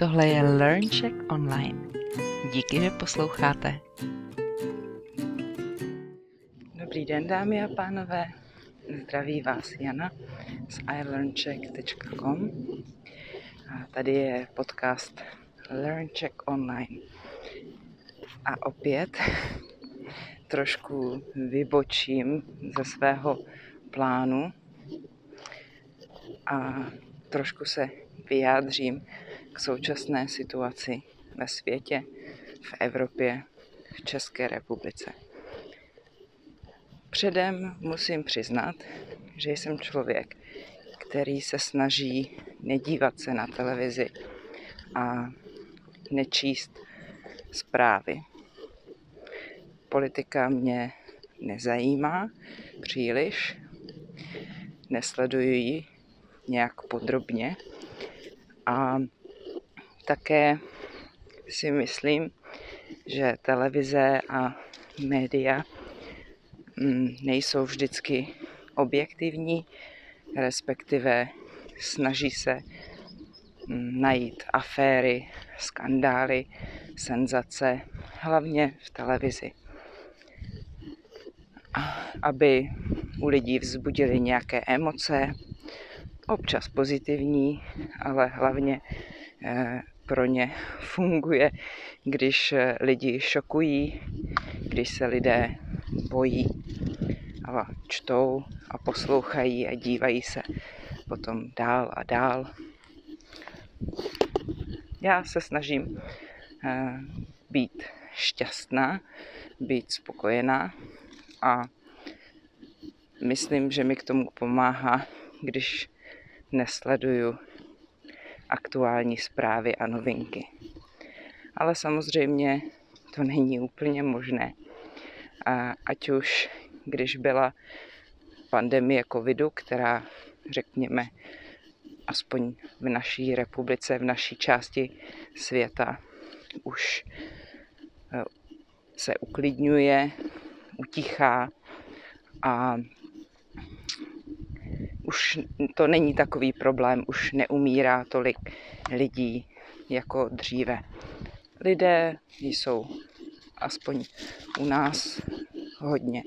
Tohle je LearnCheck Online. Díky, že posloucháte. Dobrý den, dámy a pánové. Zdraví vás Jana z iLearnCheck.com. A tady je podcast LearnCheck Online. A opět trošku vybočím ze svého plánu a trošku se vyjádřím k současné situaci ve světě, v Evropě, v České republice. Předem musím přiznat, že jsem člověk, který se snaží nedívat se na televizi a nečíst zprávy. Politika mě nezajímá příliš, nesleduji ji nějak podrobně a také si myslím, že televize a média nejsou vždycky objektivní, respektive snaží se najít aféry, skandály, senzace, hlavně v televizi, aby u lidí vzbudili nějaké emoce, občas pozitivní, ale hlavně pro ně funguje, když lidi šokují, když se lidé bojí a čtou a poslouchají a dívají se potom dál a dál. Já se snažím být šťastná, být spokojená a myslím, že mi k tomu pomáhá, když nesleduju aktuální zprávy a novinky. Ale samozřejmě to není úplně možné. Ať už když byla pandemie covidu, která, řekněme, aspoň v naší republice, v naší části světa už se uklidňuje, utichá a už to není takový problém, už neumírá tolik lidí jako dříve. Lidé jsou aspoň u nás hodně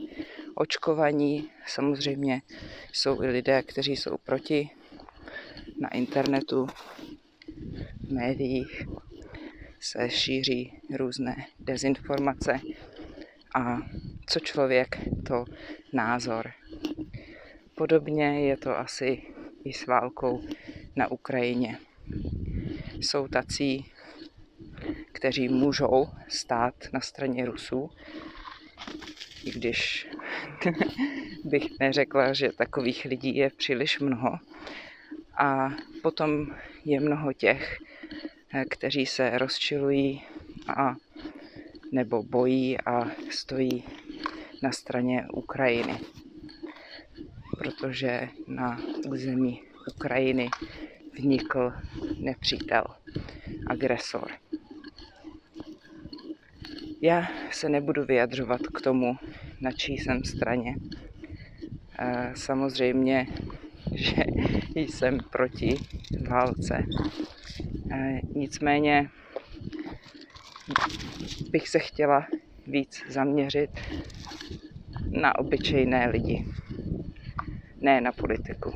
očkovaní, samozřejmě jsou i lidé, kteří jsou proti. Na internetu, v médiích se šíří různé dezinformace a co člověk, to názor. Podobně je to asi i s válkou na Ukrajině. Jsou tací, kteří můžou stát na straně Rusů, i když bych neřekla, že takových lidí je příliš mnoho. A potom je mnoho těch, kteří se rozčilují a nebo bojí a stojí na straně Ukrajiny, protože na území Ukrajiny vnikl nepřítel, agresor. Já se nebudu vyjadřovat k tomu, na čí jsem straně. Samozřejmě, že jsem proti válce. Nicméně bych se chtěla víc zaměřit na obyčejné lidi, ne na politiku.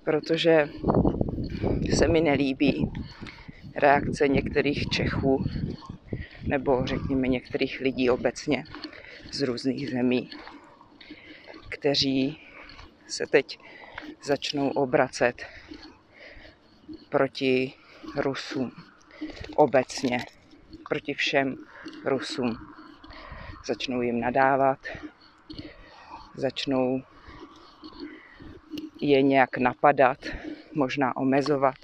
Protože se mi nelíbí reakce některých Čechů nebo řekněme některých lidí obecně z různých zemí, kteří se teď začnou obracet proti Rusům obecně, proti všem Rusům. Začnou jim nadávat, začnou je nějak napadat, možná omezovat.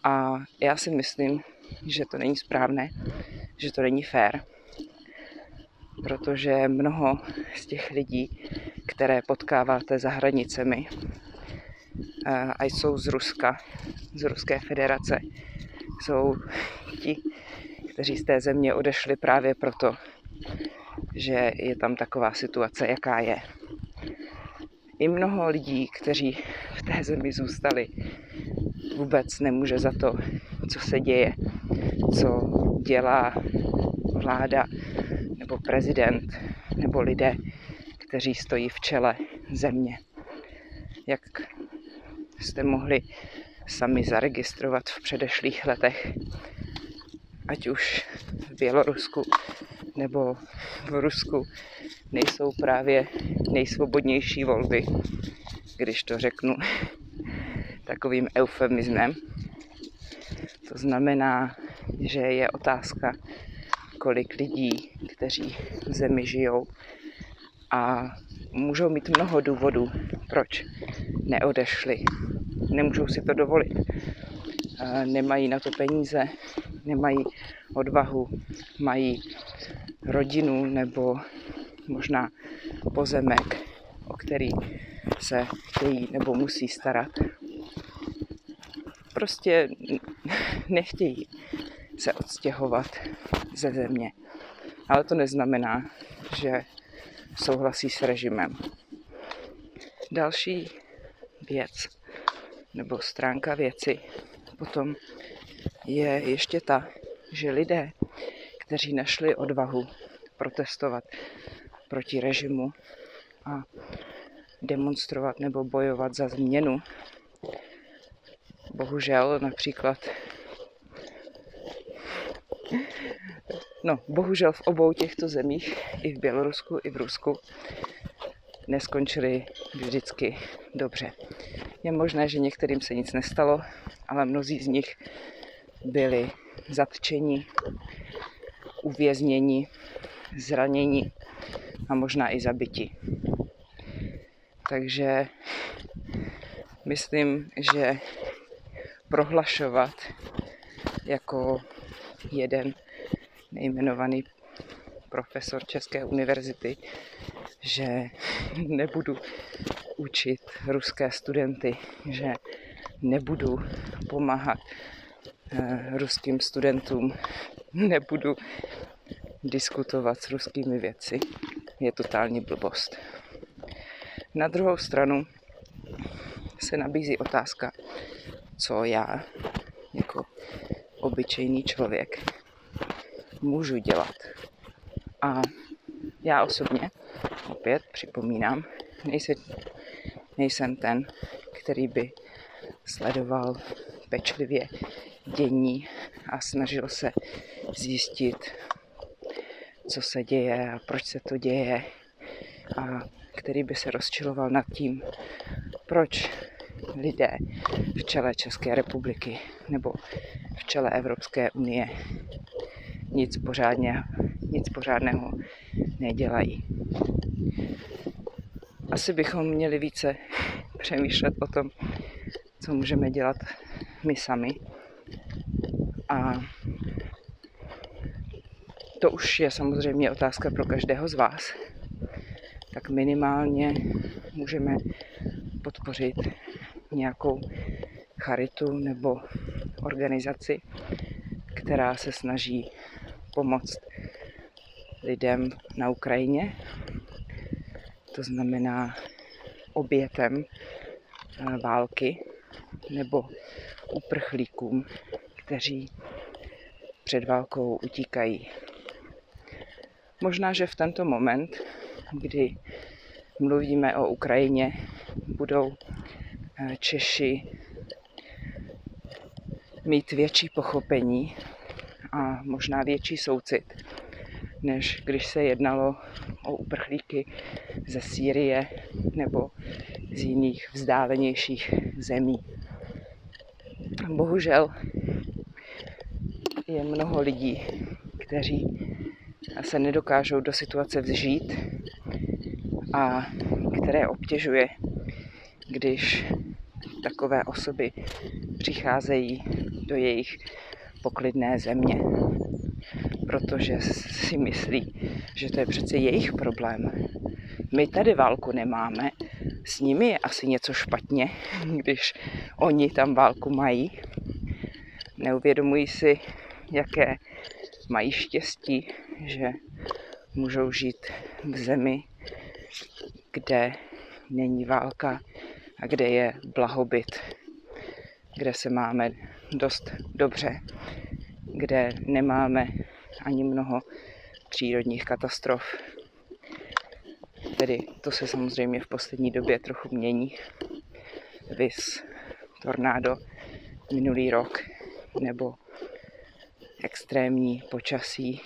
A já si myslím, že to není správné, že to není fér, protože mnoho z těch lidí, které potkáváte za hranicemi a jsou z Ruska, z Ruské federace, jsou ti, kteří z té země odešli právě proto, že je tam taková situace, jaká je. I mnoho lidí, kteří v té té zemi zůstali. Vůbec nemůže za to, co se děje, co dělá vláda nebo prezident nebo lidé, kteří stojí v čele země. Jak jste mohli sami zaregistrovat v předešlých letech, ať už v Bělorusku nebo v Rusku, nejsou právě nejsvobodnější volby, když to řeknu takovým eufemismem. To znamená, že je otázka, kolik lidí, kteří v zemi žijou a můžou mít mnoho důvodů, proč neodešli. Nemůžou si to dovolit. Nemají na to peníze, nemají odvahu, mají rodinu nebo možná pozemek, o který se chtějí nebo musí starat. Prostě nechtějí se odstěhovat ze země. Ale to neznamená, že souhlasí s režimem. Další věc nebo stránka věci potom je ještě ta, že lidé, kteří našli odvahu protestovat proti režimu a demonstrovat nebo bojovat za změnu, bohužel bohužel v obou těchto zemích, i v Bělorusku, i v Rusku, neskončili vždycky dobře. Je možné, že některým se nic nestalo, ale mnozí z nich byli zatčeni, uvězněni, zraněni a možná i zabiti. Takže myslím, že prohlašovat jako jeden nejmenovaný profesor České univerzity, že nebudu učit ruské studenty, že nebudu pomáhat ruským studentům, nebudu diskutovat s ruskými vědci, je totální blbost. Na druhou stranu se nabízí otázka, co já jako obyčejný člověk můžu dělat. A já osobně, opět připomínám, nejsem ten, který by sledoval pečlivě dění a snažil se zjistit, co se děje a proč se to děje, a který by se rozčiloval nad tím, proč lidé v čele České republiky nebo v čele Evropské unie nic pořádného nedělají. Asi bychom měli více přemýšlet o tom, co můžeme dělat my sami. A to už je samozřejmě otázka pro každého z vás. Tak minimálně můžeme podpořit nějakou charitu nebo organizaci, která se snaží pomoct lidem na Ukrajině. To znamená obětem války nebo uprchlíkům, kteří před válkou utíkají. Možná, že v tento moment, kdy mluvíme o Ukrajině, budou Češi mít větší pochopení a možná větší soucit, než když se jednalo o uprchlíky ze Sýrie nebo z jiných vzdálenějších zemí. Bohužel je mnoho lidí, kteří se nedokážou do situace vžít a které obtěžuje, když takové osoby přicházejí do jejich poklidné země, protože si myslí, že to je přece jejich problém. My tady válku nemáme, s nimi je asi něco špatně, když oni tam válku mají. Neuvědomují si, jaké mají štěstí, že můžou žít v zemi, kde není válka, a kde je blahobyt, kde se máme dost dobře, kde nemáme ani mnoho přírodních katastrof. Tedy to se samozřejmě v poslední době trochu mění. Viz tornádo minulý rok, nebo extrémní počasí,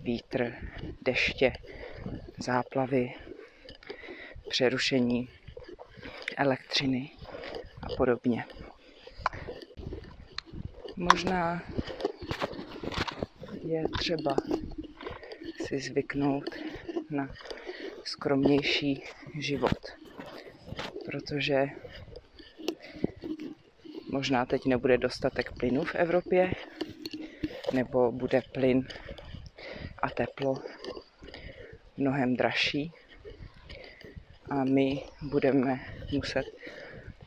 vítr, deště, záplavy, přerušení elektřiny a podobně. Možná je třeba si zvyknout na skromnější život, protože možná teď nebude dostatek plynu v Evropě, nebo bude plyn a teplo mnohem dražší a my budeme muset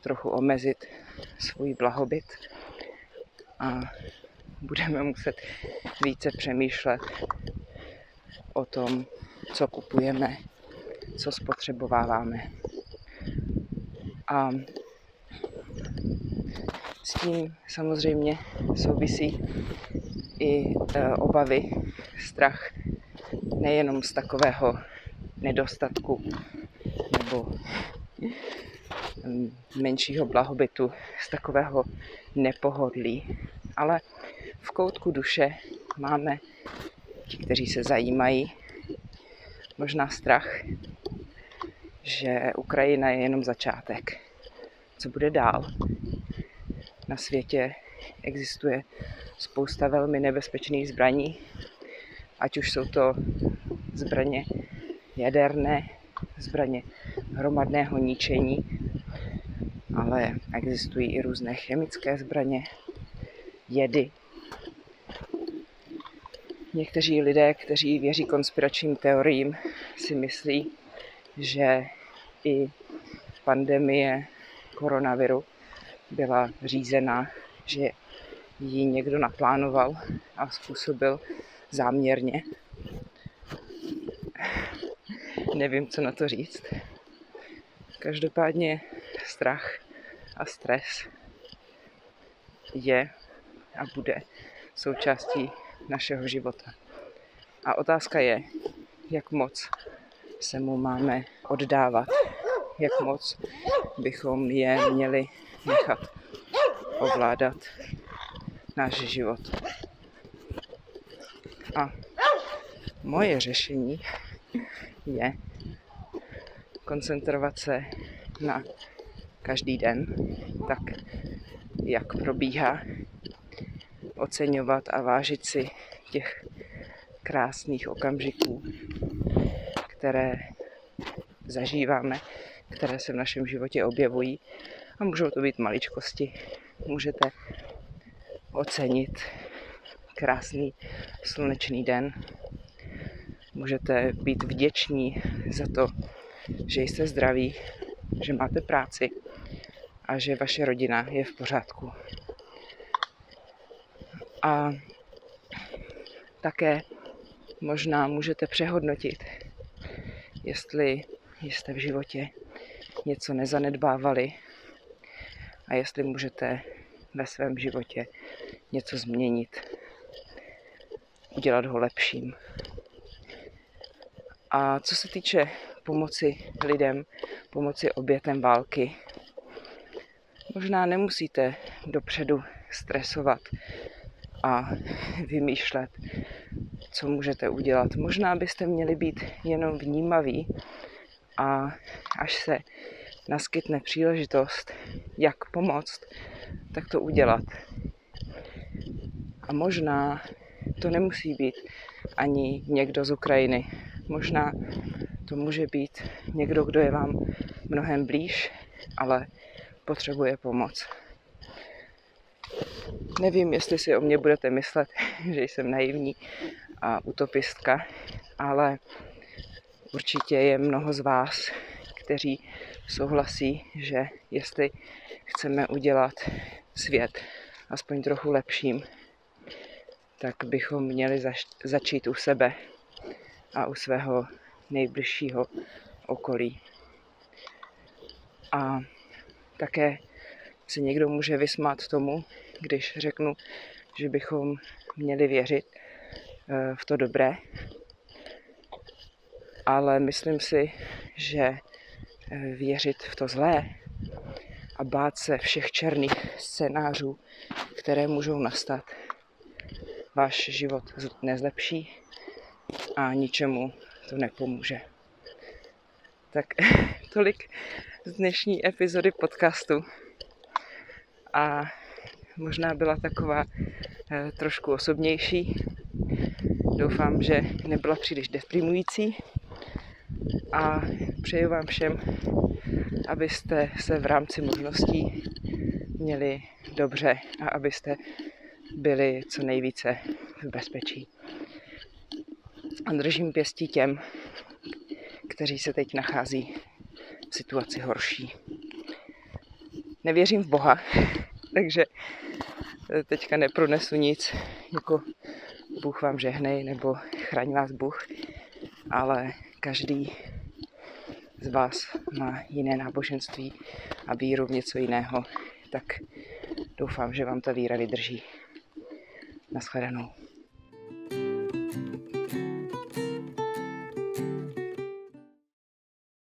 trochu omezit svůj blahobyt a budeme muset více přemýšlet o tom, co kupujeme, co spotřebováváme. A s tím samozřejmě souvisí i obavy, strach nejenom z takového nedostatku nebo menšího blahobytu, z takového nepohodlí, ale v koutku duše máme ti, kteří se zajímají, možná strach, že Ukrajina je jenom začátek. Co bude dál? Na světě existuje spousta velmi nebezpečných zbraní, ať už jsou to zbraně jaderné, zbraně hromadného ničení, ale existují i různé chemické zbraně, jedy. Někteří lidé, kteří věří konspiračním teoriím, si myslí, že i pandemie koronaviru byla řízená, že ji někdo naplánoval a způsobil záměrně. Nevím, co na to říct. Každopádně strach a stres je a bude součástí našeho života. A otázka je, jak moc se mu máme oddávat, jak moc bychom je měli nechat ovládat náš život. A moje řešení je koncentrovat se na každý den, tak jak probíhá, oceňovat a vážit si těch krásných okamžiků, které zažíváme, které se v našem životě objevují. A můžou to být maličkosti. Můžete ocenit krásný slunečný den. Můžete být vděční za to, že jste zdraví, že máte práci a že vaše rodina je v pořádku. A také možná můžete přehodnotit, jestli jste v životě něco nezanedbávali a jestli můžete ve svém životě něco změnit, udělat ho lepším. A co se týče pomoci lidem, pomoci obětem války, možná nemusíte dopředu stresovat a vymýšlet, co můžete udělat. Možná byste měli být jenom vnímaví a až se naskytne příležitost, jak pomoct, tak to udělat. A možná to nemusí být ani někdo z Ukrajiny. Možná to může být někdo, kdo je vám mnohem blíž, ale potřebuje pomoc. Nevím, jestli si o mě budete myslet, že jsem naivní a utopistka, ale určitě je mnoho z vás, kteří souhlasí, že jestli chceme udělat svět aspoň trochu lepším, tak bychom měli začít u sebe a u svého nejbližšího okolí. A také se někdo může vysmát tomu, když řeknu, že bychom měli věřit v to dobré, ale myslím si, že věřit v to zlé a bát se všech černých scénářů, které můžou nastat, váš život nezlepší a ničemu to nepomůže. Tak tolik z dnešní epizody podcastu. A možná byla taková trošku osobnější. Doufám, že nebyla příliš deprimující. A přeju vám všem, abyste se v rámci možností měli dobře a abyste byli co nejvíce v bezpečí. A držím pěstí těm, kteří se teď nachází v situaci horší. Nevěřím v Boha, takže teďka nepronesu nic, jako Bůh vám žehnej nebo chraň vás Bůh, ale každý z vás má jiné náboženství a víru v něco jiného, tak doufám, že vám ta víra vydrží. Nashledanou.